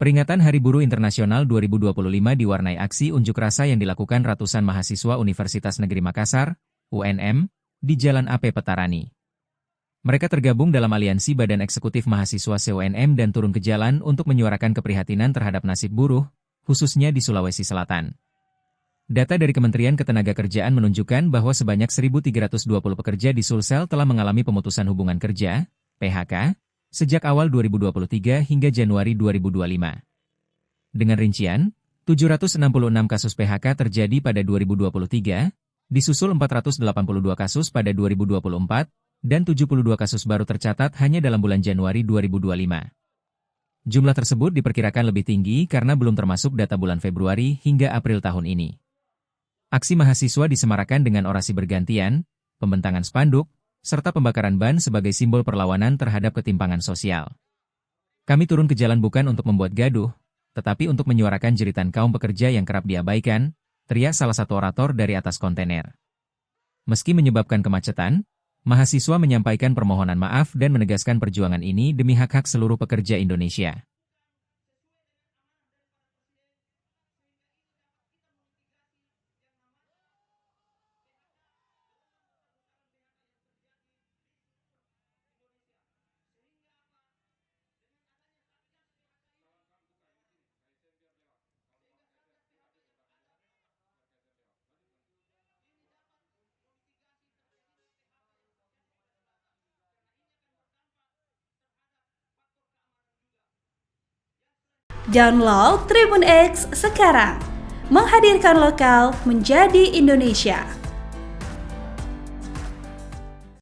Peringatan Hari Buruh Internasional 2025 diwarnai aksi unjuk rasa yang dilakukan ratusan mahasiswa Universitas Negeri Makassar, UNM, di Jalan AP Petarani. Mereka tergabung dalam aliansi Badan Eksekutif Mahasiswa se-UNM dan turun ke jalan untuk menyuarakan keprihatinan terhadap nasib buruh, khususnya di Sulawesi Selatan. Data dari Kementerian Ketenagakerjaan menunjukkan bahwa sebanyak 1.320 pekerja di Sulsel telah mengalami pemutusan hubungan kerja, PHK, sejak awal 2023 hingga Januari 2025. Dengan rincian, 766 kasus PHK terjadi pada 2023, disusul 482 kasus pada 2024, dan 72 kasus baru tercatat hanya dalam bulan Januari 2025. Jumlah tersebut diperkirakan lebih tinggi karena belum termasuk data bulan Februari hingga April tahun ini. Aksi mahasiswa disemarakan dengan orasi bergantian, pembentangan spanduk, serta pembakaran ban sebagai simbol perlawanan terhadap ketimpangan sosial. Kami turun ke jalan bukan untuk membuat gaduh, tetapi untuk menyuarakan jeritan kaum pekerja yang kerap diabaikan, teriak salah satu orator dari atas kontainer. Meski menyebabkan kemacetan, mahasiswa menyampaikan permohonan maaf dan menegaskan perjuangan ini demi hak-hak seluruh pekerja Indonesia. Download Tribun X sekarang, menghadirkan lokal menjadi Indonesia.